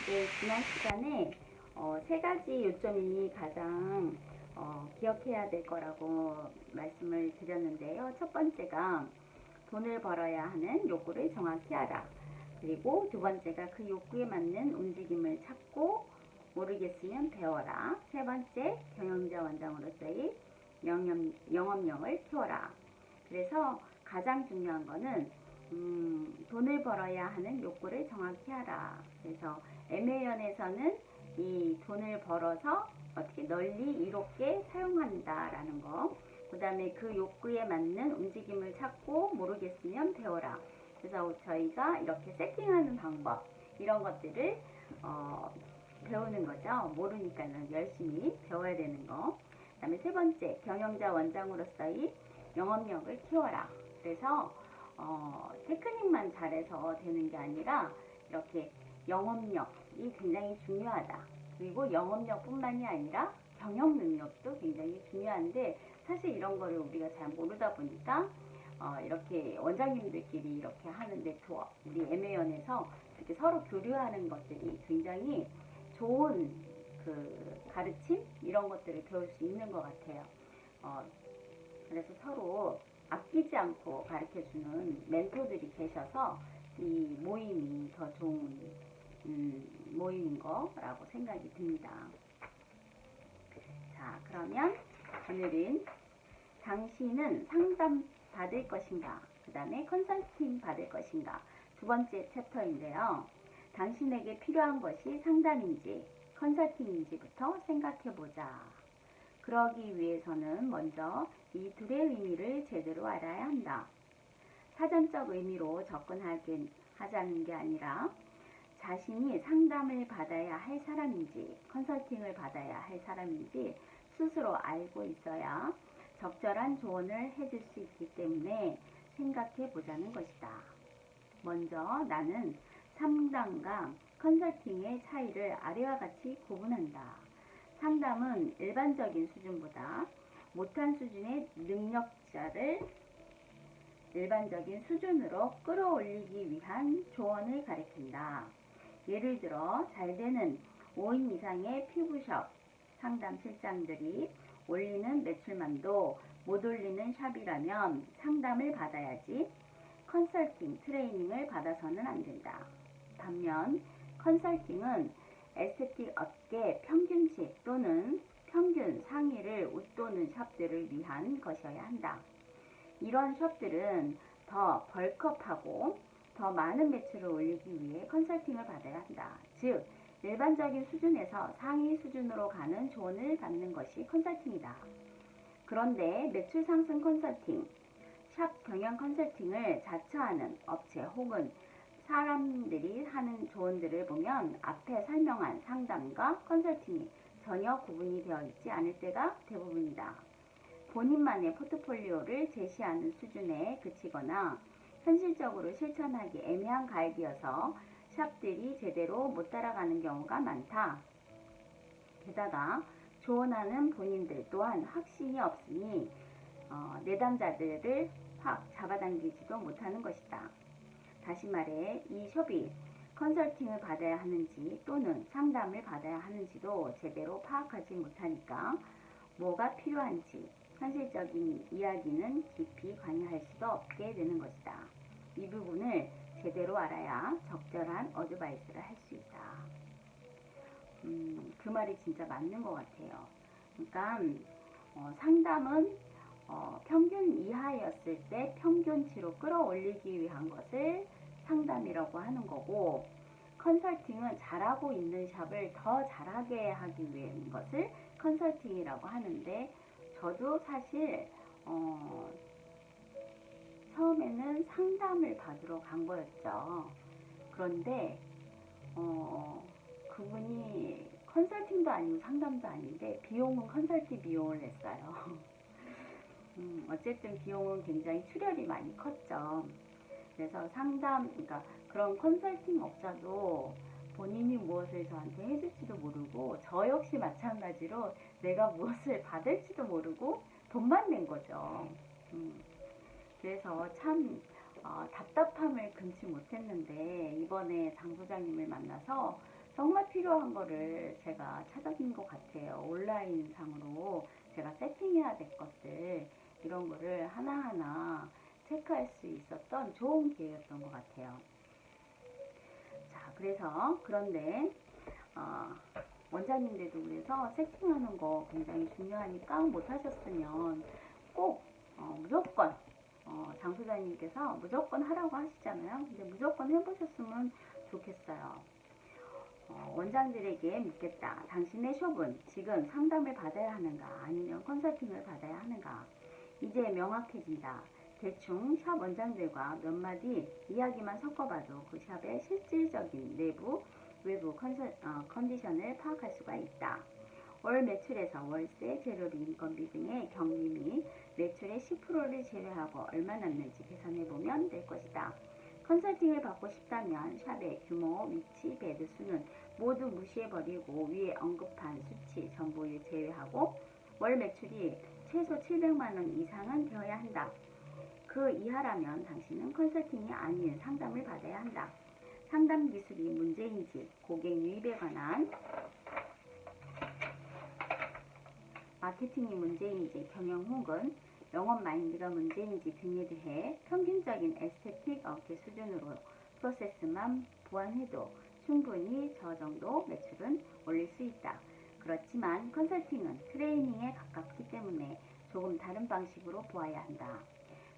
네, 지난 시간에 세 가지 요점이 가장 기억해야 될 거라고 말씀을 드렸는데요. 첫 번째가 돈을 벌어야 하는 욕구를 정확히 알아. 그리고 두 번째가 그 욕구에 맞는 움직임을 찾고 모르겠으면 배워라. 세 번째, 경영자 원장으로서의 영업력을 키워라. 그래서 가장 중요한 거는 돈을 벌어야 하는 욕구를 정확히 알아. 그래서 MA연에서는 이 돈을 벌어서 어떻게 널리 이롭게 사용한다라는 거. 그 다음에 그 욕구에 맞는 움직임을 찾고 모르겠으면 배워라. 그래서 저희가 이렇게 세팅하는 방법, 이런 것들을 배우는 거죠. 모르니까는 열심히 배워야 되는 거. 그 다음에 세 번째, 경영자 원장으로서의 영업력을 키워라. 그래서 테크닉만 잘해서 되는 게 아니라 이렇게 영업력이 굉장히 중요하다. 그리고 영업력뿐만이 아니라 경영 능력도 굉장히 중요한데, 사실 이런 거를 우리가 잘 모르다 보니까 이렇게 원장님들끼리 이렇게 하는 네트워크, 우리 MA연에서 이렇게 서로 교류하는 것들이 굉장히 좋은 그 가르침, 이런 것들을 배울 수 있는 것 같아요. 그래서 서로 아끼지 않고 가르쳐주는 멘토들이 계셔서 이 모임이 더 좋은 모임인 거라고 생각이 듭니다. 자, 그러면 오늘은 당신은 상담 받을 것인가, 그 다음에 컨설팅 받을 것인가, 두 번째 챕터인데요. 당신에게 필요한 것이 상담인지 컨설팅인지부터 생각해보자. 그러기 위해서는 먼저 이 둘의 의미를 제대로 알아야 한다. 사전적 의미로 접근하자는 게 아니라 자신이 상담을 받아야 할 사람인지 컨설팅을 받아야 할 사람인지 스스로 알고 있어야 적절한 조언을 해줄 수 있기 때문에 생각해 보자는 것이다. 먼저 나는 상담과 컨설팅의 차이를 아래와 같이 구분한다. 상담은 일반적인 수준보다 못한 수준의 능력자를 일반적인 수준으로 끌어올리기 위한 조언을 가리킨다. 예를 들어 잘 되는 5인 이상의 피부샵 상담 실장들이 올리는 매출만도 못 올리는 샵이라면 상담을 받아야지 컨설팅 트레이닝을 받아서는 안 된다. 반면 컨설팅은 에스테틱 업계 평균식 또는 평균 상위를 웃도는 샵들을 위한 것이어야 한다. 이런 샵들은 더 벌크업하고 더 많은 매출을 올리기 위해 컨설팅을 받아야 한다. 즉, 일반적인 수준에서 상위 수준으로 가는 조언을 받는 것이 컨설팅이다. 그런데 매출 상승 컨설팅, 샵 경영 컨설팅을 자처하는 업체 혹은 사람들이 하는 조언들을 보면 앞에 설명한 상담과 컨설팅이 전혀 구분이 되어 있지 않을 때가 대부분이다. 본인만의 포트폴리오를 제시하는 수준에 그치거나 현실적으로 실천하기 애매한 가이드여서 샵들이 제대로 못 따라가는 경우가 많다. 게다가 조언하는 본인들 또한 확신이 없으니 내담자들을 확 잡아당기지도 못하는 것이다. 다시 말해 이 숍이 컨설팅을 받아야 하는지 또는 상담을 받아야 하는지도 제대로 파악하지 못하니까 뭐가 필요한지 현실적인 이야기는 깊이 관여할 수도 없게 되는 것이다. 이 부분을 제대로 알아야 적절한 어드바이스를 할 수 있다. 그 말이 진짜 맞는 것 같아요. 그러니까 상담은 평균 이하였을 때 평균치로 끌어올리기 위한 것을 상담이라고 하는 거고, 컨설팅은 잘하고 있는 샵을 더 잘하게 하기 위한 것을 컨설팅이라고 하는데, 저도 사실 처음에는 상담을 받으러 간 거였죠. 그런데 그분이 컨설팅도 아니고 상담도 아닌데 비용은 컨설팅 비용을 냈어요. 어쨌든 비용은 굉장히 출혈이 많이 컸죠. 그래서 상담, 그러니까 그런 컨설팅 업자도 본인이 무엇을 저한테 해줄지도 모르고 저 역시 마찬가지로 내가 무엇을 받을지도 모르고 돈만 낸 거죠. 그래서 참 답답함을 금치 못했는데 이번에 장 부장님을 만나서 정말 필요한 거를 제가 찾아낸 것 같아요. 온라인 상으로 제가 세팅해야 될 것들, 이런 거를 하나하나 체크할 수 있었던 좋은 기회였던 것 같아요. 자, 그래서 그런데 원장님들도 그래서 세팅하는 거 굉장히 중요하니까 못하셨으면 꼭 무조건 장소장님께서 무조건 하라고 하시잖아요. 근데 무조건 해보셨으면 좋겠어요. 원장들에게 묻겠다. 당신의 숍은 지금 상담을 받아야 하는가 아니면 컨설팅을 받아야 하는가. 이제 명확해진다. 대충 샵 원장들과 몇 마디 이야기만 섞어봐도 그 샵의 실질적인 내부, 외부 컨디션을 파악할 수가 있다. 월 매출에서 월세, 재료비, 인건비 등의 경비 및 매출의 10%를 제외하고 얼마 남는지 계산해보면 될 것이다. 컨설팅을 받고 싶다면 샵의 규모, 위치, 베드 수는 모두 무시해버리고 위에 언급한 수치 전부를 제외하고 월 매출이 최소 700만원 이상은 되어야 한다. 그 이하라면 당신은 컨설팅이 아닌 상담을 받아야 한다. 상담 기술이 문제인지, 고객 유입에 관한 마케팅이 문제인지, 경영 혹은 영업 마인드가 문제인지 등에 대해 평균적인 에스테틱 업계 수준으로 프로세스만 보완해도 충분히 저 정도 매출은 올릴 수 있다. 그렇지만 컨설팅은 트레이닝에 가깝기 때문에 조금 다른 방식으로 보아야 한다.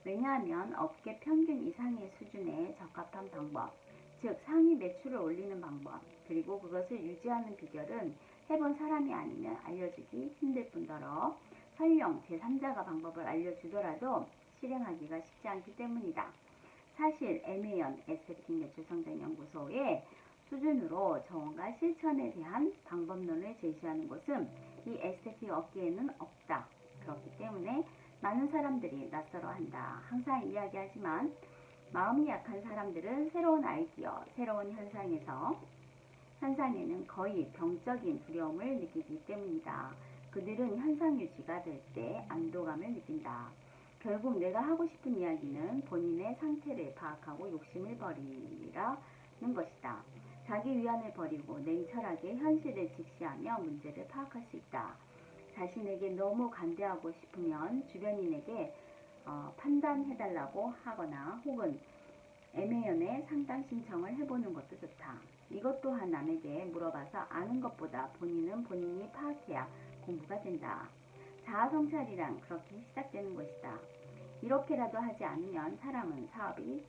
왜냐하면 업계 평균 이상의 수준에 적합한 방법, 즉 상위 매출을 올리는 방법, 그리고 그것을 유지하는 비결은 해본 사람이 아니면 알려주기 힘들 뿐더러 설령 제3자가 방법을 알려주더라도 실행하기가 쉽지 않기 때문이다. 사실 에메연 에스테틱 매출성장연구소의 수준으로 정원과 실천에 대한 방법론을 제시하는 곳은 이 에스테틱 업계에는 없다. 그렇기 때문에 많은 사람들이 낯설어한다. 항상 이야기하지만 마음이 약한 사람들은 새로운 아이디어, 새로운 현상에는 거의 병적인 두려움을 느끼기 때문이다. 그들은 현상 유지가 될 때 안도감을 느낀다. 결국 내가 하고 싶은 이야기는 본인의 상태를 파악하고 욕심을 버리라는 것이다. 자기 위안을 버리고 냉철하게 현실을 직시하며 문제를 파악할 수 있다. 자신에게 너무 관대하고 싶으면 주변인에게 판단해달라고 하거나 혹은 애매연애 상담 신청을 해보는 것도 좋다. 이것 또한 남에게 물어봐서 아는 것보다 본인은 본인이 파악해야 공부가 된다. 자아성찰이란 그렇게 시작되는 것이다. 이렇게라도 하지 않으면 사람은 사업이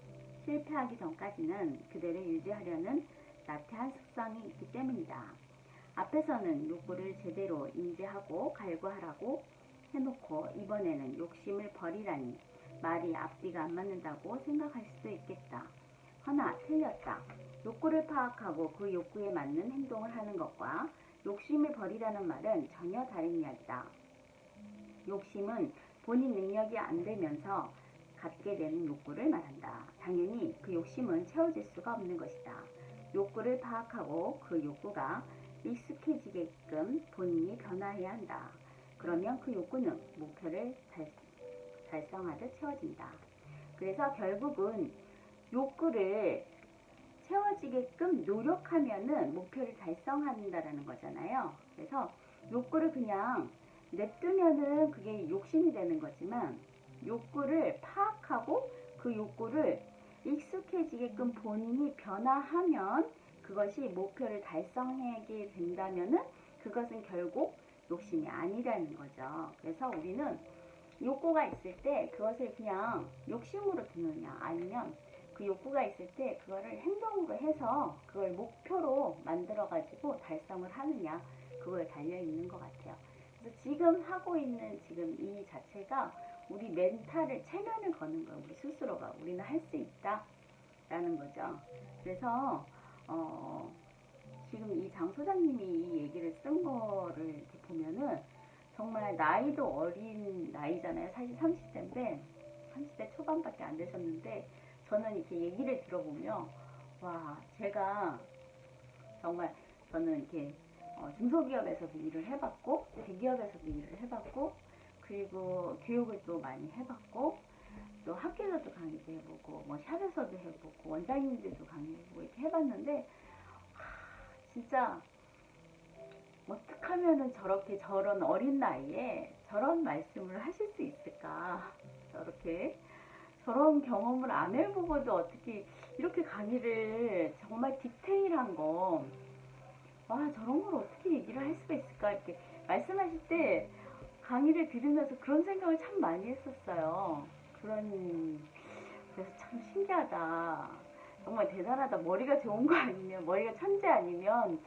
실패하기 전까지는 그대를 유지하려는 나태한 습성이 있기 때문이다. 앞에서는 욕구를 제대로 인지하고 갈구하라고 해놓고 이번에는 욕심을 버리라니 말이 앞뒤가 안 맞는다고 생각할 수도 있겠다. 허나 틀렸다. 욕구를 파악하고 그 욕구에 맞는 행동을 하는 것과 욕심을 버리라는 말은 전혀 다른 이야기다. 욕심은 본인 능력이 안 되면서 갖게 되는 욕구를 말한다. 당연히 그 욕심은 채워질 수가 없는 것이다. 욕구를 파악하고 그 욕구가 익숙해지게끔 본인이 변화해야 한다. 그러면 그 욕구는 목표를 달성하듯 채워진다. 그래서 결국은 욕구를 채워지게끔 노력하면은 목표를 달성한다라는 거잖아요. 그래서 욕구를 그냥 냅두면은 그게 욕심이 되는 거지만 욕구를 파악하고 그 욕구를 익숙해지게끔 본인이 변화하면 그것이 목표를 달성하게 된다면은 그것은 결국 욕심이 아니라는 거죠. 그래서 우리는 욕구가 있을 때 그것을 그냥 욕심으로 두느냐 아니면 그 욕구가 있을 때 그거를 행동으로 해서 그걸 목표로 만들어 가지고 달성을 하느냐 그거에 달려 있는 것 같아요. 그래서 지금 하고 있는 지금 이 자체가 우리 멘탈을 체면을 거는 거예요. 우리 스스로가 우리는 할 수 있다 라는 거죠. 그래서 지금 이 장 소장님이 이 얘기를 쓴 거를 이렇게 보면은 정말 나이도 어린 나이잖아요. 사실 30대인데 30대 초반밖에 안 되셨는데 저는 이렇게 얘기를 들어보면 와 제가 정말 저는 이렇게 중소기업에서도 일을 해봤고 대기업에서도 일을 해봤고 그리고 교육을 또 많이 해봤고 또 학교에서도 강의도 해보고 뭐 샵에서도 해보고 원장님들도 강의해보고 이렇게 해봤는데 진짜 어떻게 하면은 저런 어린 나이에 저런 말씀을 하실 수 있을까? 저런 경험을 안 해보고도 어떻게 이렇게 강의를 정말 디테일한 거, 와, 저런 걸 어떻게 얘기를 할 수가 있을까? 이렇게 말씀하실 때 강의를 들으면서 그런 생각을 참 많이 했었어요. 그래서 참 신기하다. 정말 대단하다. 머리가 좋은 거 아니면, 머리가 천재 아니면,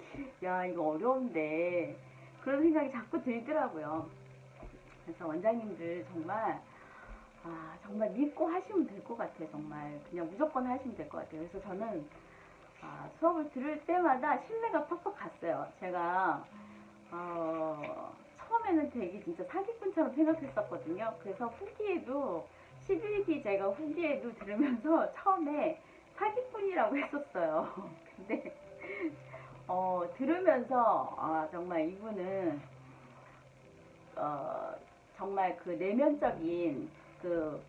야, 이거 어려운데. 그런 생각이 자꾸 들더라고요. 그래서 원장님들 정말, 정말 믿고 하시면 될 것 같아요. 정말. 그냥 무조건 하시면 될 것 같아요. 그래서 저는, 수업을 들을 때마다 신뢰가 팍팍 갔어요. 제가, 처음에는 되게 진짜 사기꾼처럼 생각했었거든요. 그래서 후기에도 11기 제가 후기에도 들으면서 처음에 사기꾼이라고 했었어요. 근데 들으면서 정말 이분은 어, 정말 그 내면적인 그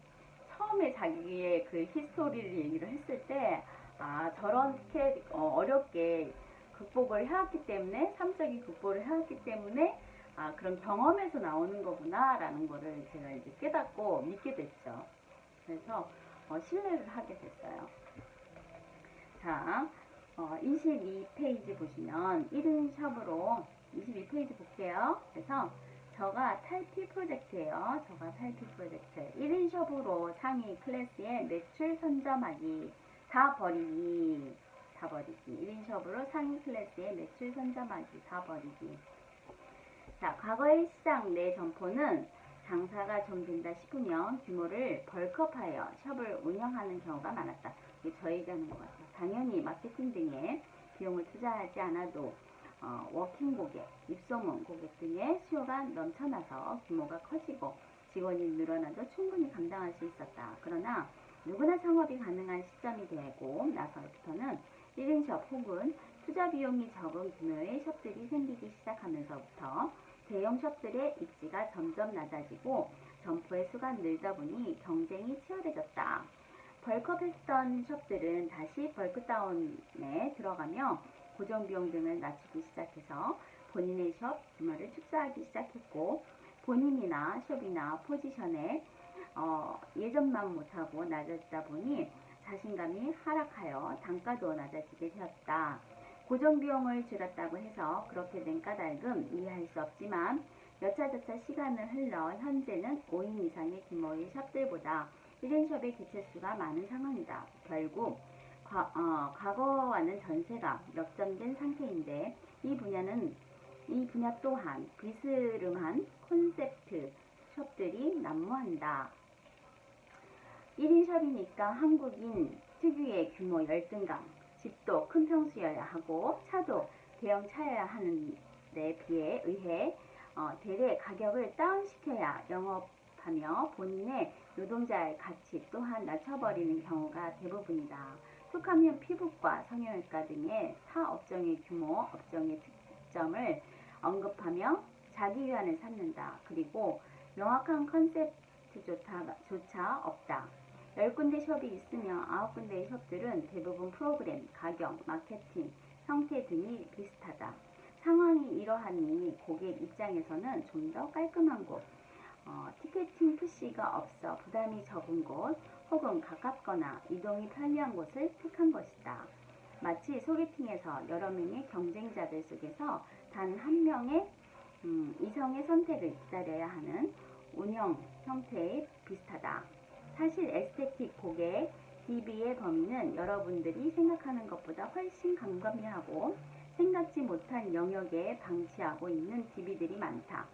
처음에 자기의 그 히스토리를 얘기를 했을 때 저렇게 어렵게 극복을 해왔기 때문에 삶적인 극복을 해왔기 때문에 그런 경험에서 나오는 거구나 라는 거를 제가 이제 깨닫고 믿게 됐죠. 그래서 신뢰를 하게 됐어요. 자, 22페이지 보시면 1인 샵으로 22페이지 볼게요. 그래서 저가 탈피 프로젝트예요. 1인 샵으로 상위 클래스에 매출 선점하기 다 버리기 1인 샵으로 상위 클래스에 매출 선점하기 다 버리기. 자, 과거의 시장 내 점포는 장사가 좀 된다 싶으면 규모를 벌크업하여 샵을 운영하는 경우가 많았다. 이게 저 얘기하는 것 같아요. 당연히 마케팅 등에 비용을 투자하지 않아도 워킹 고객, 입소문 고객 등의 수요가 넘쳐나서 규모가 커지고 직원이 늘어나도 충분히 감당할 수 있었다. 그러나 누구나 창업이 가능한 시점이 되고 나서부터는 1인 숍 혹은 투자 비용이 적은 규모의 숍들이 생기기 시작하면서부터 대형 숍들의 입지가 점점 낮아지고 점포의 수가 늘다 보니 경쟁이 치열해졌다. 벌크업했던 숍들은 다시 벌크다운에 들어가며 고정비용 등을 낮추기 시작해서 본인의 숍 규모를 축소하기 시작했고 본인이나 숍이나 포지션에 예전만 못하고 낮아지다 보니 자신감이 하락하여 단가도 낮아지게 되었다. 고정비용을 줄였다고 해서 그렇게 된 까닭은 이해할 수 없지만 여차저차 시간을 흘러 현재는 5인 이상의 규모의 샵들보다 1인 숍의 개체수가 많은 상황이다. 결국 과거와는 전세가 역전된 상태인데 이 분야 또한 비스름한 콘셉트 숍들이 난무한다. 1인 숍이니까 한국인 특유의 규모 열등감, 집도 큰 평수여야 하고 차도 대형 차여야 하는 데 의해 대대 가격을 다운시켜야 영업하며 본인의 노동자의 가치 또한 낮춰버리는 경우가 대부분이다. 툭하면 피부과, 성형외과 등의 타 업종의 규모, 업종의 특점을 언급하며 자기 위안을 삼는다. 그리고 명확한 컨셉트조차 없다. 10군데 숍이 있으며 9군데의 숍들은 대부분 프로그램, 가격, 마케팅, 형태 등이 비슷하다. 상황이 이러하니 고객 입장에서는 좀 더 깔끔한 곳, 티켓팅 푸시가 없어 부담이 적은 곳, 혹은 가깝거나 이동이 편리한 곳을 택한 것이다. 마치 소개팅에서 여러 명의 경쟁자들 속에서 단 한 명의 이성의 선택을 기다려야 하는 운영 형태에 비슷하다. 사실 에스테틱 고객 DB의 범위는 여러분들이 생각하는 것보다 훨씬 광범위하고 생각지 못한 영역에 방치하고 있는 DB들이 많다.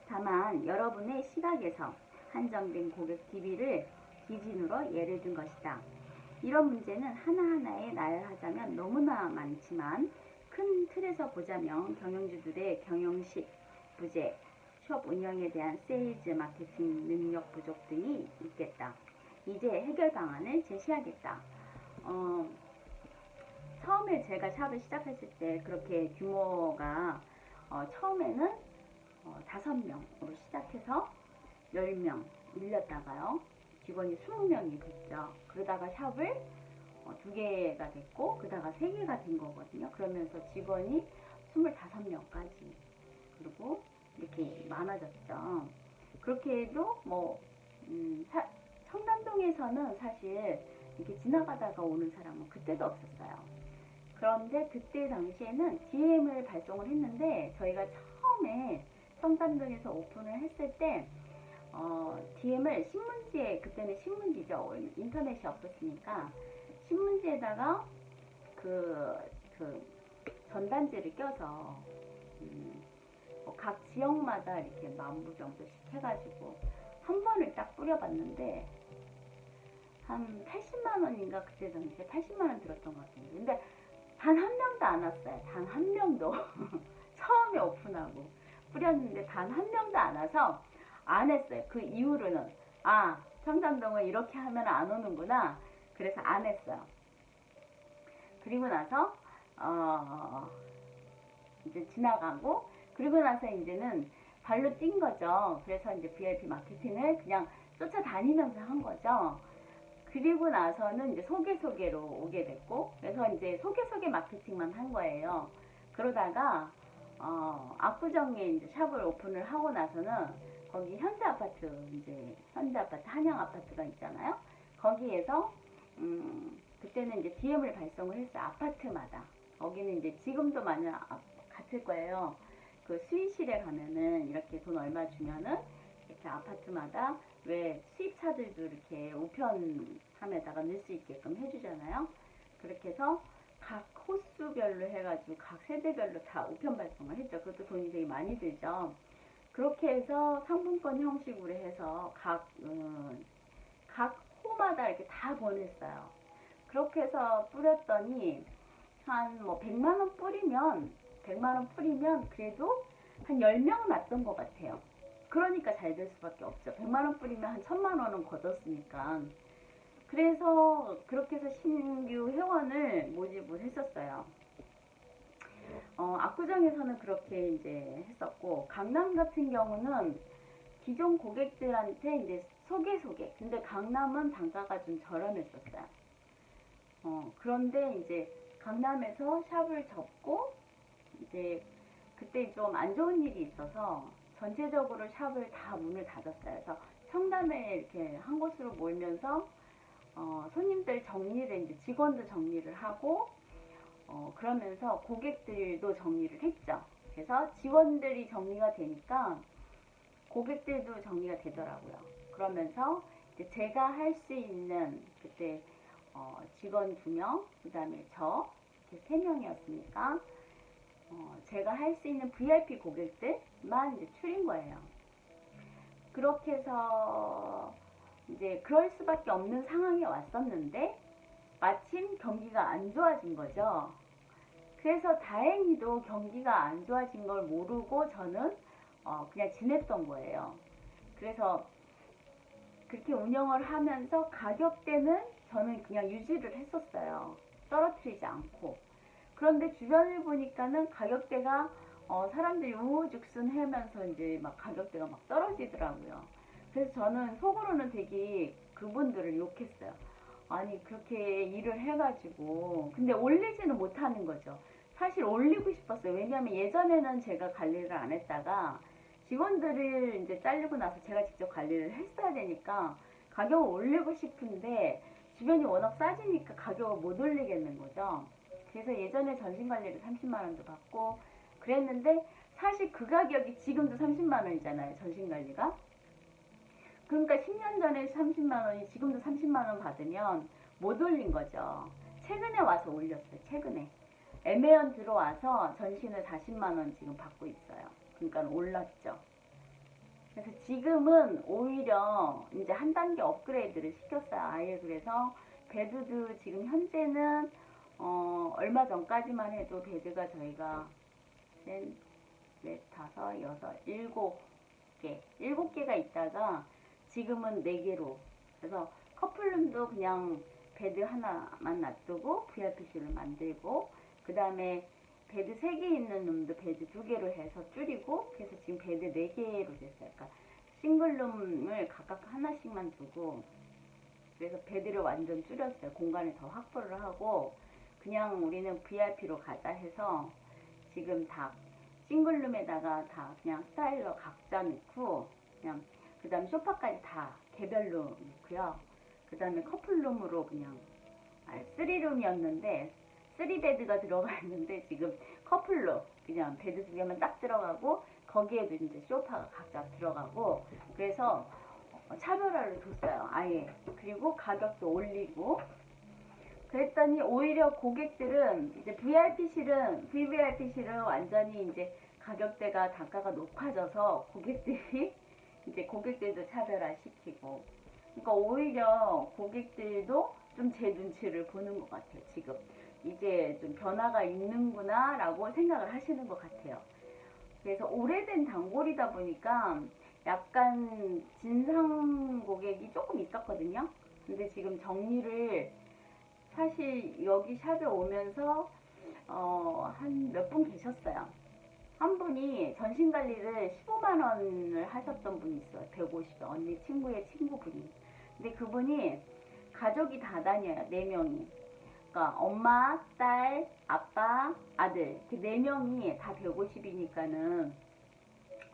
다만 여러분의 시각에서 한정된 고객 DB를 기준으로 예를 든 것이다. 이런 문제는 하나하나에 나열하자면 너무나 많지만 큰 틀에서 보자면 경영주들의 경영식 부재, 숍 운영에 대한 세일즈 마케팅 능력 부족 등이 있겠다. 이제 해결 방안을 제시하겠다. 처음에 제가 샵을 시작했을 때 그렇게 규모가 처음에는 5명으로 시작해서 10명 밀렸다가요. 직원이 20명이 됐죠. 그러다가 샵을 2개가 됐고 그러다가 3개가 된 거거든요. 그러면서 직원이 25명까지. 그리고 이렇게 많아졌죠. 그렇게 해도 뭐 청담동에서는 사실 이렇게 지나가다가 오는 사람은 그때도 없었어요. 그런데 그때 당시에는 DM을 발송을 했는데 저희가 처음에 청담동에서 오픈을 했을 때 DM을 신문지에, 그때는 신문지죠. 인터넷이 없었으니까 신문지에다가 그 전단지를 껴서 각 지역마다 이렇게 10,000부 정도씩 해가지고 한 번을 딱 뿌려봤는데 한 80만 원인가, 그때 당시에 80만 원 들었던 것 같은데, 근데 단 한 명도 안 왔어요. 단 한 명도. 처음에 오픈하고 뿌렸는데 단 한 명도 안 와서 안 했어요. 그 이후로는 청담동은 이렇게 하면 안 오는구나. 그래서 안 했어요. 그리고 나서 이제 지나가고, 그리고 나서 이제는 발로 뛴 거죠. 그래서 이제 VIP 마케팅을 그냥 쫓아다니면서 한 거죠. 그리고 나서는 이제 소개로 오게 됐고, 그래서 이제 소개 마케팅만 한 거예요. 그러다가 압구정에 이제 샵을 오픈을 하고 나서는 거기 현대아파트, 한양 아파트가 있잖아요. 거기에서 그때는 이제 DM을 발송을 했어요. 아파트마다. 거기는 이제 지금도 만약 같을 거예요. 그 수의실에 가면은 이렇게 돈 얼마 주면은 이렇게 아파트마다 왜 수입차들도 이렇게 우편함에다가 넣을 수 있게끔 해주잖아요. 그렇게 해서 각 호수별로 해가지고 각 세대별로 다 우편 발송을 했죠. 그것도 돈이 되게 많이 들죠. 그렇게 해서 상품권 형식으로 해서 각 호마다 이렇게 다 보냈어요. 그렇게 해서 뿌렸더니 한 뭐 100만원 뿌리면 그래도 한 10명 났던 것 같아요. 그러니까 잘 될 수밖에 없죠. 100만원 뿌리면 한 1000만원은 걷었으니까. 그래서 그렇게 해서 신규 회원을 모집을 했었어요. 압구정에서는 그렇게 이제 했었고, 강남 같은 경우는 기존 고객들한테 이제 소개. 근데 강남은 단가가 좀 저렴했었어요. 그런데 이제 강남에서 샵을 접고, 이제 그때 좀 안 좋은 일이 있어서 전체적으로 샵을 다 문을 닫았어요. 그래서 청담에 이렇게 한 곳으로 몰면서 손님들 정리를, 이제 직원도 정리를 하고, 그러면서 고객들도 정리를 했죠. 그래서 직원들이 정리가 되니까 고객들도 정리가 되더라고요. 그러면서 이제 제가 할 수 있는, 그때 직원 2명, 그 다음에 저 이렇게 3명이었으니까 제가 할 수 있는 VIP 고객들만 이제 추린 거예요. 그렇게 해서 이제 그럴 수밖에 없는 상황이 왔었는데 마침 경기가 안 좋아진 거죠. 그래서 다행히도 경기가 안 좋아진 걸 모르고 저는 그냥 지냈던 거예요. 그래서 그렇게 운영을 하면서 가격대는 저는 그냥 유지를 했었어요. 떨어뜨리지 않고. 그런데 주변을 보니까는 가격대가 사람들이 우후죽순 하면서 이제 막 가격대가 막 떨어지더라고요. 그래서 저는 속으로는 되게 그분들을 욕했어요. 아니 그렇게 일을 해가지고 근데 올리지는 못하는 거죠. 사실 올리고 싶었어요. 왜냐하면 예전에는 제가 관리를 안 했다가 직원들을 이제 잘리고 나서 제가 직접 관리를 했어야 되니까 가격을 올리고 싶은데 주변이 워낙 싸지니까 가격을 못 올리겠는 거죠. 그래서 예전에 전신관리를 30만 원도 받고 그랬는데 사실 그 가격이 지금도 30만 원이잖아요. 전신관리가. 그러니까 10년 전에 30만 원이 지금도 30만 원 받으면 못 올린 거죠. 최근에 와서 올렸어요. 최근에. 애매연 들어와서 전신을 40만 원 지금 받고 있어요. 그러니까 올랐죠. 그래서 지금은 오히려 이제 한 단계 업그레이드를 시켰어요. 아예. 그래서 베드도 지금 현재는 얼마 전까지만 해도 베드가 저희가 셋, 넷, 다섯, 여섯, 7개 가 있다가 지금은 4개로. 그래서 커플룸도 그냥 베드 하나만 놔두고 VIP실을 만들고, 그 다음에 베드 3개 있는 룸도 베드 2개로 해서 줄이고, 그래서 지금 베드 4개로 됐어요. 그러니까 싱글룸을 각각 하나씩만 두고, 그래서 베드를 완전 줄였어요. 공간을 더 확보를 하고, 그냥 우리는 VIP로 가자 해서 지금 다 싱글룸에다가 다 그냥 스타일러 각자 넣고, 그냥 그 다음에 소파까지 다 개별로 넣고요. 그 다음에 커플룸으로 그냥 3룸이었는데 3베드가 들어가 있는데 지금 커플로 그냥 베드 2개만 딱 들어가고, 거기에도 이제 소파가 각자 들어가고, 그래서 차별화를 줬어요, 아예. 그리고 가격도 올리고. 그랬더니 오히려 고객들은 이제 VVIP실은 완전히 이제 가격대가 단가가 높아져서 고객들도 차별화시키고. 그러니까 오히려 고객들도 좀 제 눈치를 보는 것 같아요. 지금 이제 좀 변화가 있는구나 라고 생각을 하시는 것 같아요. 그래서 오래된 단골이다 보니까 약간 진상 고객이 조금 있었거든요. 근데 지금 정리를, 사실 여기 샵에 오면서 한 몇 분 계셨어요. 한 분이 전신관리를 15만원을 하셨던 분이 있어요. 150원. 언니 친구의 친구분이. 근데 그분이 가족이 다 다녀요. 4명이. 그러니까 엄마, 딸, 아빠, 아들. 그 4명이 다 150이니까는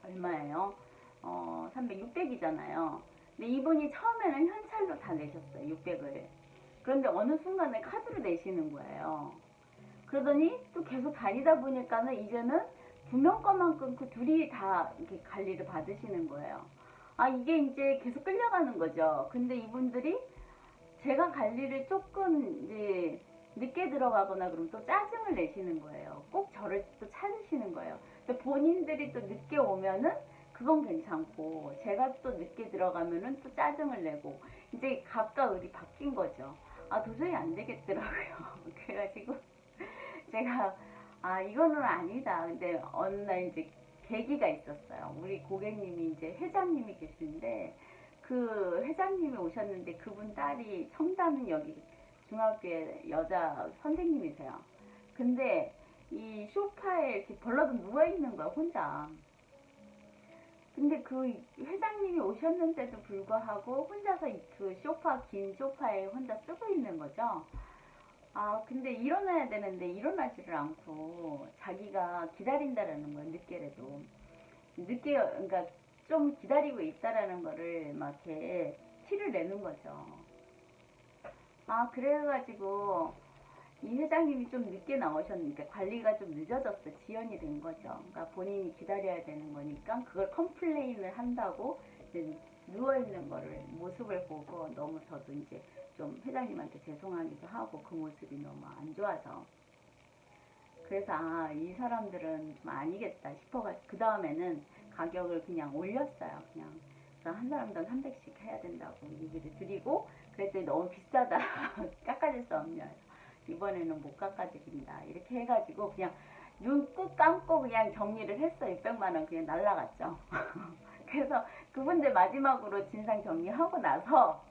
얼마예요? 600이잖아요. 근데 이분이 처음에는 현찰로 다 내셨어요. 600을. 그런데 어느 순간에 카드로 내시는 거예요. 그러더니 또 계속 다니다 보니까는 이제는 2명 것만 끊고 둘이 다 이렇게 관리를 받으시는 거예요. 아, 이게 이제 계속 끌려가는 거죠. 근데 이분들이 제가 관리를 조금 이제 늦게 들어가거나 그러면 또 짜증을 내시는 거예요. 꼭 저를 또 찾으시는 거예요. 근데 본인들이 또 늦게 오면은 그건 괜찮고, 제가 또 늦게 들어가면은 또 짜증을 내고, 이제 각각 의리 바뀐 거죠. 아, 도저히 안 되겠더라고요. 그래가지고 제가, 아, 이거는 아니다. 근데 어느 날 이제 계기가 있었어요. 우리 고객님이 이제 회장님이 계시는데, 그 회장님이 오셨는데 그분 딸이 청담 여기 중학교에 여자 선생님이세요. 근데 이 소파에 이렇게 벌러덩 누워있는 거야, 혼자. 근데 그 회장님이 오셨는데도 불구하고 혼자서 그 긴 소파에 혼자 쓰고 있는 거죠. 아, 근데 일어나야 되는데 일어나지를 않고 자기가 기다린다라는 거예요, 늦게라도. 그러니까 좀 기다리고 있다라는 거를 막 이렇게 티를 내는 거죠. 아, 그래가지고 이 회장님이 좀 늦게 나오셨는데 관리가 좀 늦어졌어. 지연이 된 거죠. 그러니까 본인이 기다려야 되는 거니까 그걸 컴플레인을 한다고 이제 누워있는 거를 모습을 보고 너무 저도 이제 좀 회장님한테 죄송하기도 하고, 그 모습이 너무 안 좋아서. 그래서 아, 이 사람들은 좀 아니겠다 싶어가지고 그 다음에는 가격을 그냥 올렸어요. 그냥 한 사람당 300씩 해야 된다고 얘기를 드리고, 그랬더니 너무 비싸다. 깎아줄 수 없냐, 이번에는 못 깎아드린다, 이렇게 해가지고 그냥 눈 꾹 감고 그냥 정리를 했어요. 600만원 그냥 날라갔죠. 그래서 그분들 마지막으로 진상 정리하고 나서,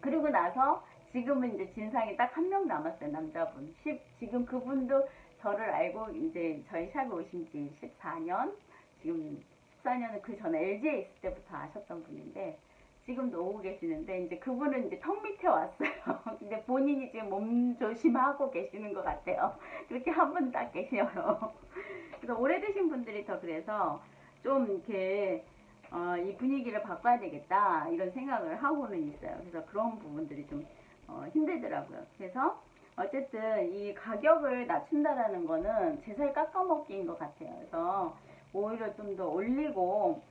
그리고 나서 지금은 이제 진상이 딱 한 명 남았어요. 남자분. 지금 그분도 저를 알고 이제 저희 샵에 오신 지 14년, 지금 14년은 그 전에 LG에 있을 때부터 아셨던 분인데 지금도 오고 계시는데, 이제 그분은 이제 턱 밑에 왔어요. 근데 본인이 지금 몸 조심하고 계시는 것 같아요. 그렇게 한 분 딱 계셔요. 그래서 오래되신 분들이 더 그래서 좀 이렇게 이 분위기를 바꿔야 되겠다 이런 생각을 하고는 있어요. 그래서 그런 부분들이 좀 힘들더라고요. 그래서 어쨌든 이 가격을 낮춘다라는 거는 제 살 깎아먹기인 것 같아요. 그래서 오히려 좀 더 올리고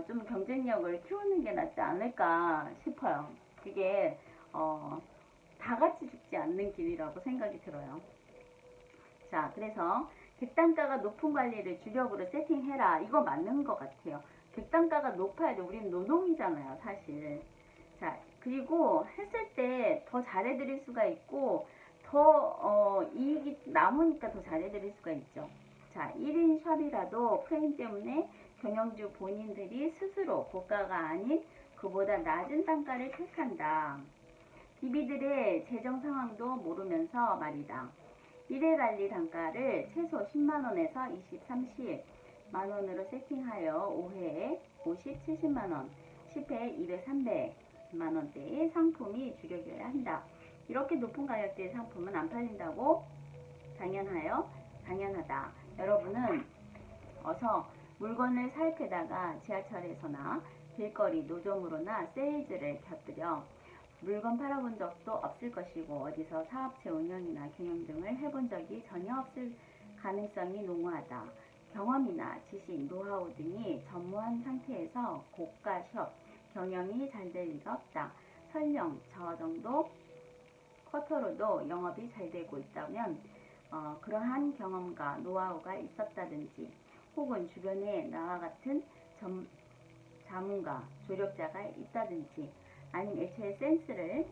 좀 경쟁력을 키우는 게 낫지 않을까 싶어요. 그게 다 같이 죽지 않는 길이라고 생각이 들어요. 자, 그래서 객단가가 높은 관리를 주력으로 세팅해라. 이거 맞는 것 같아요. 객단가가 높아야 돼. 우리는 노동이잖아요, 사실. 자, 그리고 했을 때 더 잘해드릴 수가 있고, 더 이익이 남으니까 더 잘해드릴 수가 있죠. 자, 1인 샵이라도 프레임 때문에 경영주 본인들이 스스로 고가가 아닌 그보다 낮은 단가를 택한다. DB들의 재정 상황도 모르면서 말이다. 1회 관리 단가를 최소 10만원에서 20, 30만원으로 세팅하여 5회에 50, 70만원, 10회 200, 300만원대의 상품이 주력이어야 한다. 이렇게 높은 가격대의 상품은 안 팔린다고 당연하여 당연하다. 여러분은 어서 물건을 살펴다가 지하철에서나 길거리 노점으로나 세일즈를 곁들여 물건 팔아본 적도 없을 것이고 어디서 사업체 운영이나 경영 등을 해본 적이 전혀 없을 가능성이 농후하다. 경험이나 지식, 노하우 등이 전무한 상태에서 고가 숍 경영이 잘 될 리가 없다. 설령 저 정도 쿼터로도 영업이 잘 되고 있다면 그러한 경험과 노하우가 있었다든지 혹은 주변에 나와 같은 자문가, 조력자가 있다든지 아니면 애초에 센스를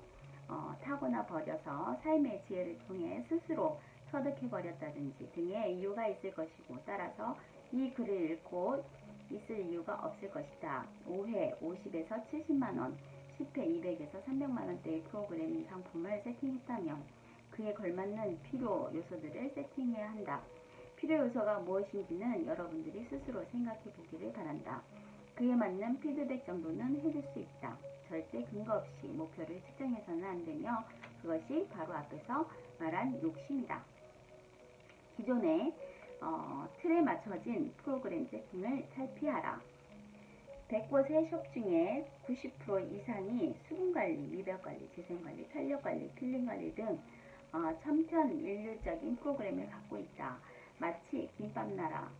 타고나 버려서 삶의 지혜를 통해 스스로 터득해버렸다든지 등의 이유가 있을 것이고 따라서 이 글을 읽고 있을 이유가 없을 것이다. 5회 50에서 70만원, 10회 200에서 300만원대의 프로그래밍 상품을 세팅했다며 그에 걸맞는 필요 요소들을 세팅해야 한다. 필요 요소가 무엇인지는 여러분들이 스스로 생각해 보기를 바란다. 그에 맞는 피드백 정도는 해줄 수 있다. 절대 근거 없이 목표를 측정해서는 안 되며 그것이 바로 앞에서 말한 욕심이다. 기존의 틀에 맞춰진 프로그램 세팅을 탈피하라. 100곳의 숍 중에 90% 이상이 수분관리, 미벽관리, 재생관리, 탄력관리, 필링관리 등 천편일률적인 프로그램을 갖고 있다. 마치 김밥나라의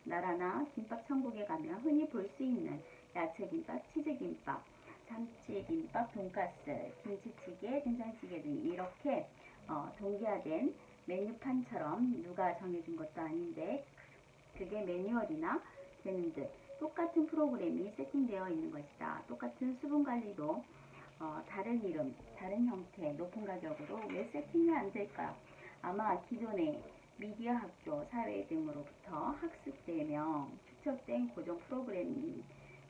나라나 김밥천국에 가면 흔히 볼 수 있는 야채김밥, 치즈김밥, 참치김밥, 돈가스, 김치찌개, 된장찌개 등 이렇게 동기화된 메뉴판처럼 누가 정해준 것도 아닌데 그게 매뉴얼이나 되는 듯 똑같은 프로그램이 세팅되어 있는 것이다. 똑같은 수분관리도 다른 이름, 다른 형태, 높은 가격으로 왜 세팅이 안 될까? 아마 기존의 미디어 학교, 사회 등으로부터 학습되며 축적된 고정 프로그램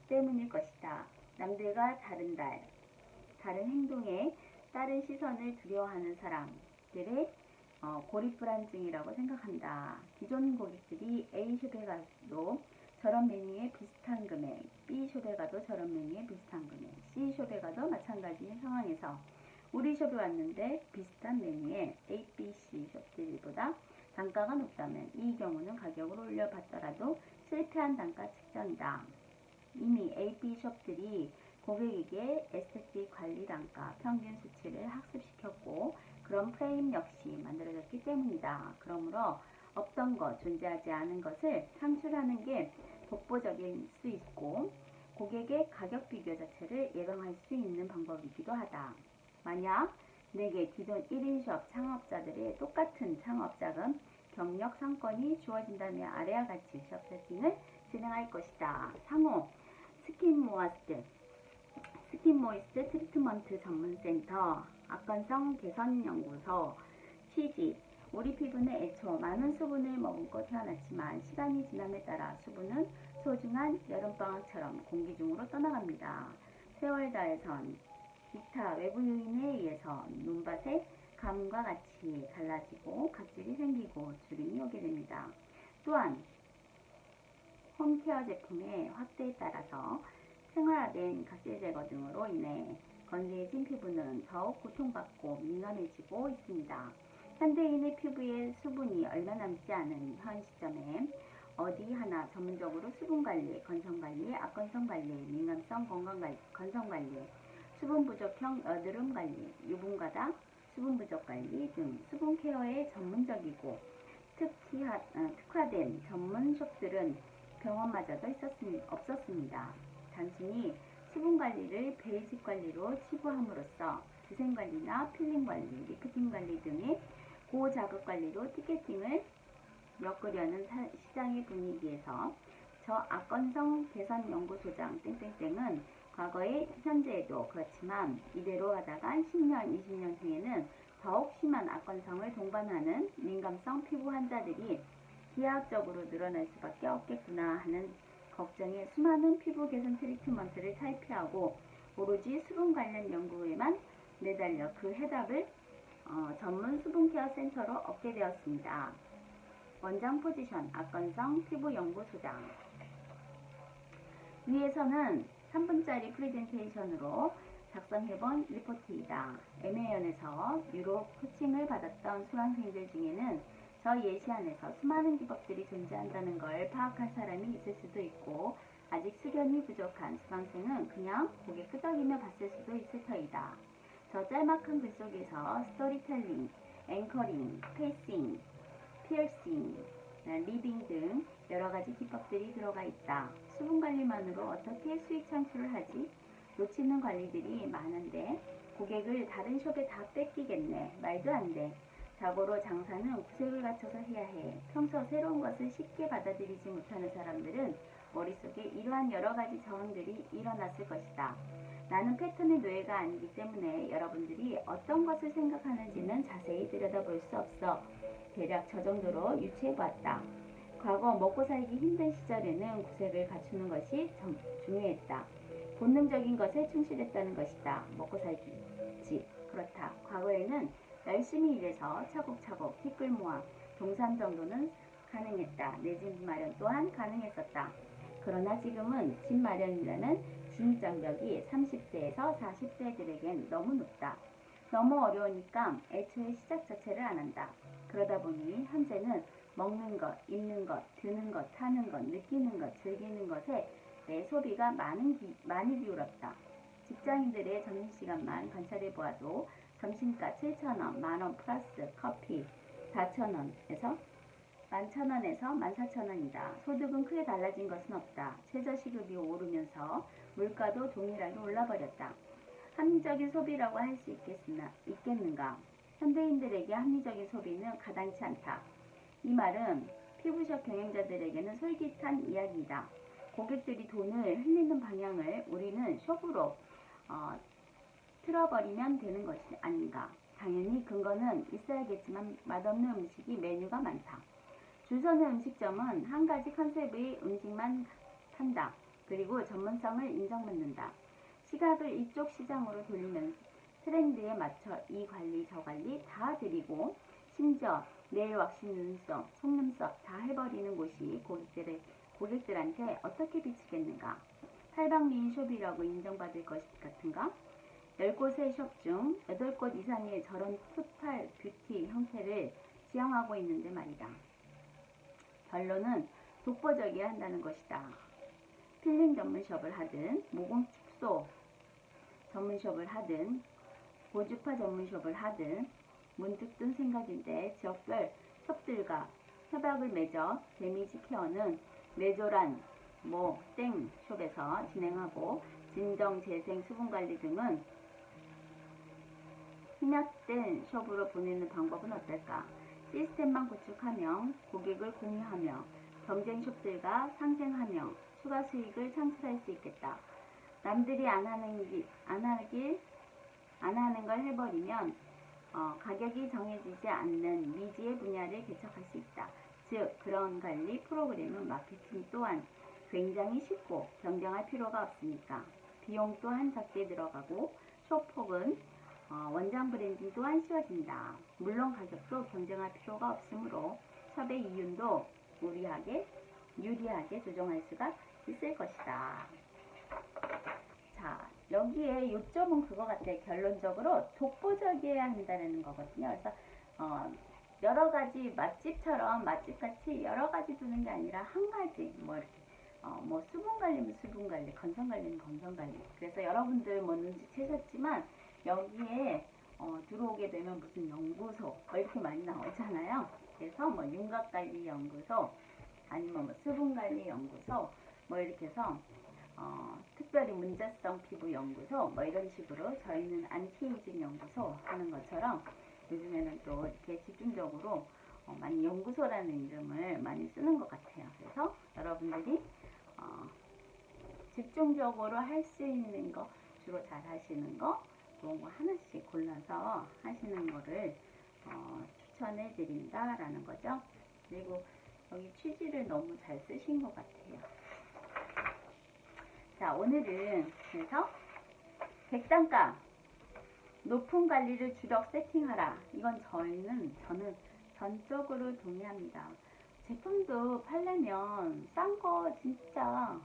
때문일 것이다. 남들과 다른 행동에 다른 시선을 두려워하는 사람들의 고립불안증이라고 생각한다. 기존 고객들이 A숍에 가도 저런 메뉴에 비슷한 금액, B숍에 가도 저런 메뉴에 비슷한 금액, C숍에 가도 마찬가지인 상황에서 우리 숍에 왔는데 비슷한 메뉴에 A, B, C 숍들보다 단가가 높다면 이 경우는 가격을 올려받더라도 실패한 단가 측정이다. 이미 A, B 숍들이 고객에게 에스테틱 관리 단가, 평균 수치를 학습시켰고 그런 프레임 역시 만들어졌기 때문이다. 그러므로 없던 것, 존재하지 않은 것을 창출하는 게 독보적일 수 있고 고객의 가격 비교 자체를 예방할 수 있는 방법이기도 하다. 만약 내게 기존 1인숍 창업자들의 똑같은 창업자금, 경력 상권이 주어진다면 아래와 같이 숍 세팅을 진행할 것이다. 상호 스킨모이스트 트리트먼트 전문센터, 악건성 개선연구소, 취지 우리 피부는 애초 많은 수분을 머금고 태어났지만 시간이 지남에 따라 수분은 소중한 여름방학처럼 공기 중으로 떠나갑니다. 세월 다해선 기타 외부 요인에 의해서 눈밭의 감과 같이 갈라지고 각질이 생기고 주름이 오게 됩니다. 또한 홈케어 제품의 확대에 따라서 생활화된 각질 제거 등으로 인해 건조해진 피부는 더욱 고통받고 민감해지고 있습니다. 현대인의 피부에 수분이 얼마 남지 않은 현 시점에 어디 하나 전문적으로 수분관리, 건성관리, 악건성관리, 민감성 건성관리, 수분부족형 여드름관리, 유분가닥, 수분부족관리 등 수분케어에 전문적이고 특화된 전문 숍들은 병원마저도 없었습니다. 단순히 수분관리를 베이직 관리로 치부함으로써 재생관리나 필링관리, 리프팅관리 등의 고자극관리로 티켓팅을 엮으려는 시장의 분위기에서 저 악건성 개선연구소장 땡땡땡은 과거에 현재에도 그렇지만 이대로 가다가 10년, 20년 후에는 더욱 심한 악건성을 동반하는 민감성 피부 환자들이 기하학적으로 늘어날 수밖에 없겠구나 하는 걱정에 수많은 피부 개선 트리트먼트를 탈피하고 오로지 수분 관련 연구에만 매달려 그 해답을 전문 수분케어 센터로 얻게 되었습니다. 원장 포지션 악건성 피부연구소장. 위에서는 3분짜리 프레젠테이션으로 작성해본 리포트이다. MA연에서 유로 코칭을 받았던 수강생들 중에는 저 예시 안에서 수많은 기법들이 존재한다는 걸 파악할 사람이 있을 수도 있고, 아직 수련이 부족한 수강생은 그냥 고개 끄덕이며 봤을 수도 있을 터이다. 저 짤막한 글 속에서 스토리텔링, 앵커링, 페이싱, 피어싱, 리딩 등 여러가지 기법들이 들어가 있다. 수분 관리만으로 어떻게 수익 창출을 하지? 놓치는 관리들이 많은데 고객을 다른 숍에 다 뺏기겠네. 말도 안 돼. 자고로 장사는 구색을 갖춰서 해야 해. 평소 새로운 것을 쉽게 받아들이지 못하는 사람들은 머릿속에 이러한 여러가지 저항들이 일어났을 것이다. 나는 패턴의 노예가 아니기 때문에 여러분들이 어떤 것을 생각하는지는 자세히 들여다볼 수 없어. 대략 저 정도로 유추해보았다. 과거 먹고 살기 힘든 시절에는 구색을 갖추는 것이 중요했다. 본능적인 것에 충실했다는 것이다. 먹고 살기지. 그렇다. 과거에는 열심히 일해서 차곡차곡 티끌 모아 동산 정도는 가능했다. 내 집 마련 또한 가능했었다. 그러나 지금은 집 마련이라는 진입장벽이 30대에서 40대들에겐 너무 높다. 너무 어려우니까 애초에 시작 자체를 안 한다. 그러다 보니 현재는 먹는 것, 입는 것, 드는 것, 타는 것, 느끼는 것, 즐기는 것에 내 소비가 많이 기울었다. 직장인들의 점심시간만 관찰해 보아도 점심가 7,000원, 만원 플러스 커피 4,000원에서 11,000원에서 14,000원이다. 소득은 크게 달라진 것은 없다. 최저시급이 오르면서 물가도 동일하게 올라버렸다. 합리적인 소비라고 할 수 있겠는가? 현대인들에게 합리적인 소비는 가당치 않다. 이 말은 피부숍 경영자들에게는 솔깃한 이야기이다. 고객들이 돈을 흘리는 방향을 우리는 숍으로 틀어버리면 되는 것이 아닌가. 당연히 근거는 있어야겠지만 맛없는 음식이 메뉴가 많다. 줄 서는 음식점은 한 가지 컨셉의 음식만 판다. 그리고 전문성을 인정받는다. 시각을 이쪽 시장으로 돌리면 트렌드에 맞춰 이 관리 저 관리 다 드리고 심지어 네일 왁싱, 눈썹, 속눈썹 다 해버리는 곳이 고객들한테 어떻게 비치겠는가? 팔방미인 숍이라고 인정받을 것 같은가? 10곳의 숍 중 8곳 이상의 저런 토탈 뷰티 형태를 지향하고 있는데 말이다. 결론은 독보적이어야 한다는 것이다. 필링 전문숍을 하든 모공 축소 전문숍을 하든 고주파 전문숍을 하든 문득 든 생각인데 지역별 숍들과 협약을 맺어 데미지 케어는 뇌조란 땡 숍에서 진행하고 진정, 재생, 수분관리 등은 협약된 숍으로 보내는 방법은 어떨까? 시스템만 구축하며 고객을 공유하며 경쟁 숍들과 상생하며 추가 수익을 창출할 수 있겠다. 남들이 안 하는 걸 해버리면 가격이 정해지지 않는 미지의 분야를 개척할 수 있다. 즉 그런 관리 프로그램은 마케팅 또한 굉장히 쉽고 변경할 필요가 없으니까 비용 또한 적게 들어가고 숍폭은 원장 브랜딩 또한 쉬워진다. 물론 가격도 경쟁할 필요가 없으므로 숍의 이윤도 유리하게 조정할 수가 있을 것이다. 자, 여기에 요점은 그거 같아요. 결론적으로 독보적이어야 한다는 거거든요. 그래서 여러 가지 맛집처럼 맛집같이 여러 가지 두는 게 아니라 한 가지 수분 관리면 수분 관리, 건강 관리면 건강 관리. 그래서 여러분들 눈치채셨지만 여기에 들어오게 되면 무슨 연구소 이렇게 많이 나오잖아요. 그래서 윤곽 관리 연구소 아니면 수분 관리 연구소 이렇게 해서 특별히 문제성 피부 연구소 이런 식으로 저희는 안티에이징 연구소 하는 것처럼 요즘에는 또 이렇게 집중적으로 많이 연구소라는 이름을 많이 쓰는 것 같아요. 그래서 여러분들이 집중적으로 할 수 있는 거, 주로 잘 하시는 거, 그런 거 하나씩 골라서 하시는 거를 추천해 드린다라는 거죠. 그리고 여기 취지를 너무 잘 쓰신 것 같아요. 자, 오늘은 그래서 객단가 높은 관리를 주력 세팅하라. 이건 저는 전적으로 동의합니다. 제품도 팔려면 싼 거 진짜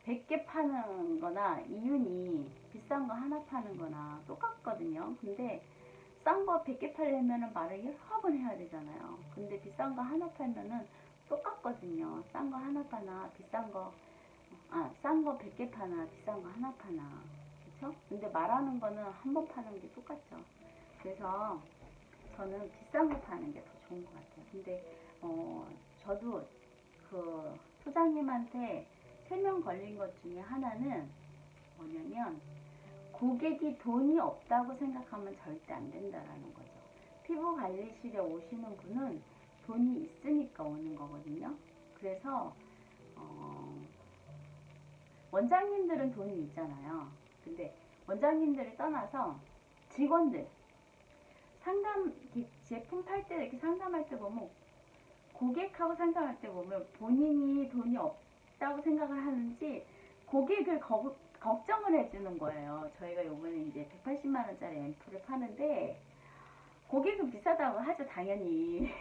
100개 파는 거나 이윤이 비싼 거 하나 파는 거나 똑같거든요. 근데 싼 거 100개 팔려면은 말을 여러 번 해야 되잖아요. 근데 비싼 거 하나 팔면은 똑같거든요. 싼 거 하나 파나 싼 거 100개 파나 비싼 거 하나 파나. 그쵸? 근데 말하는 거는 한 번 파는 게 똑같죠. 그래서 저는 비싼 거 파는 게 더 좋은 것 같아요. 근데 저도 그 소장님한테 세명 걸린 것 중에 하나는 뭐냐면 고객이 돈이 없다고 생각하면 절대 안 된다라는 거죠. 피부 관리실에 오시는 분은 돈이 있으니까 오는 거거든요. 그래서 원장님들은 돈이 있잖아요. 근데 원장님들을 떠나서 직원들 상담 제품 팔 때 이렇게 상담할 때 보면 고객하고 상담할 때 보면 본인이 돈이 없다고 생각을 하는지 고객을 걱정을 해주는 거예요. 저희가 요번에 이제 180만 원짜리 앰플을 파는데 고객은 비싸다고 하죠, 당연히.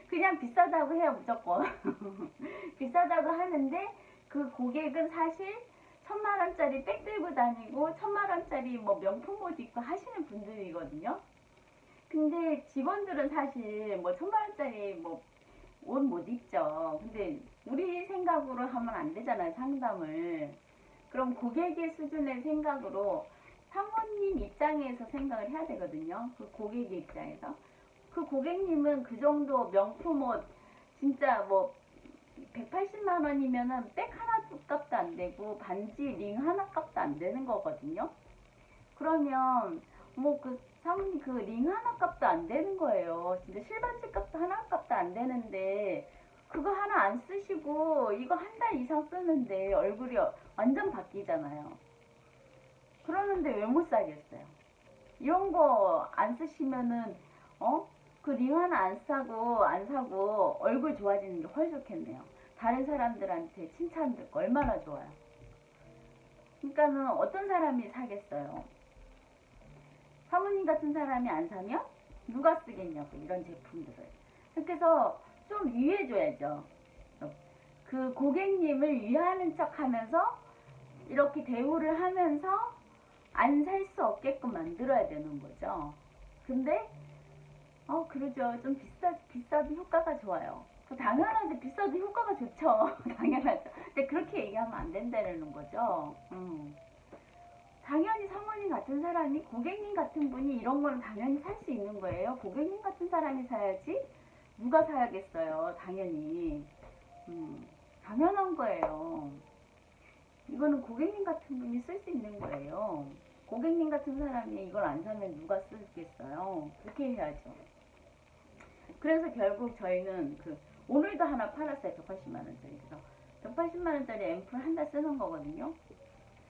그냥 비싸다고 해요, 무조건. 비싸다고 하는데 그 고객은 사실 1000만 원짜리 백 들고 다니고 1000만 원짜리 뭐 명품 옷 입고 하시는 분들이거든요. 근데 직원들은 사실 뭐 1000만 원짜리 뭐 옷 못 입죠. 근데 우리 생각으로 하면 안 되잖아요, 상담을. 그럼 고객의 수준의 생각으로 사모님 입장에서 생각을 해야 되거든요. 그 고객의 입장에서. 그 고객님은 그 정도 명품 옷 진짜 뭐 180만 원이면은 백 하나 값도 안 되고 반지 링 하나 값도 안 되는 거거든요. 그러면 뭐 그 사모님 그 링 하나 값도 안 되는 거예요. 진짜 실반지 값도 하나 값도 안 되는데 그거 하나 안 쓰시고 이거 한 달 이상 쓰는데 얼굴이 완전 바뀌잖아요. 그러는데 왜 못 사겠어요? 이런 거 안 쓰시면은 그 링 하나 안 사고 얼굴 좋아지는 게 훨씬 좋겠네요. 다른 사람들한테 칭찬 듣고 얼마나 좋아요. 그러니까는 어떤 사람이 사겠어요? 사모님 같은 사람이 안 사면 누가 쓰겠냐고, 이런 제품들을. 그래서 좀 위해줘야죠. 그 고객님을 위하는 척 하면서 이렇게 대우를 하면서 안 살 수 없게끔 만들어야 되는 거죠. 근데 그러죠. 좀 비싸도 효과가 좋아요. 당연하지, 비싸도 효과가 좋죠. 당연하죠. 근데 그렇게 얘기하면 안 된다는 거죠. 당연히 사모님 같은 사람이, 고객님 같은 분이 이런 거는 당연히 살 수 있는 거예요. 고객님 같은 사람이 사야지 누가 사야겠어요. 당연히. 당연한 거예요. 이거는 고객님 같은 분이 쓸 수 있는 거예요. 고객님 같은 사람이 이걸 안 사면 누가 쓰겠어요. 그렇게 해야죠. 그래서 결국 저희는 오늘도 하나 팔았어요. 180만 원짜리. 그래서 180만 원짜리 앰플 한 달 쓰는 거거든요.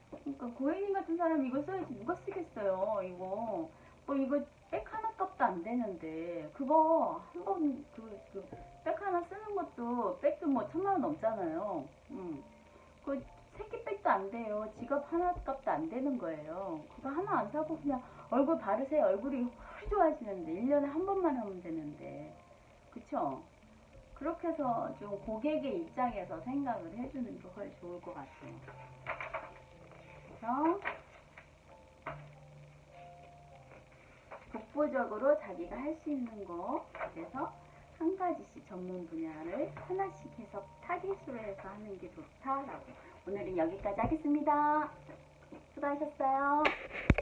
그러니까 고객님 같은 사람이 이거 써야지 누가 쓰겠어요. 이거 이거 백 하나 값도 안 되는데 그거 한번 백 하나 쓰는 것도 백도 뭐 1000만 원 넘잖아요. 그 새끼백도 안 돼요. 지갑 하나 값도 안 되는 거예요. 그거 하나 안 사고 그냥 얼굴 바르세요. 얼굴이 훨 좋아지는데 1년에 한 번만 하면 되는데. 그쵸? 그렇게 해서 좀 고객의 입장에서 생각을 해주는 게 훨씬 좋을 것 같아요. 그래서 독보적으로 자기가 할 수 있는 거, 그래서 한 가지씩 전문 분야를 하나씩 해서 타깃으로 해서 하는 게 좋다라고. 오늘은 여기까지 하겠습니다. 수고하셨어요.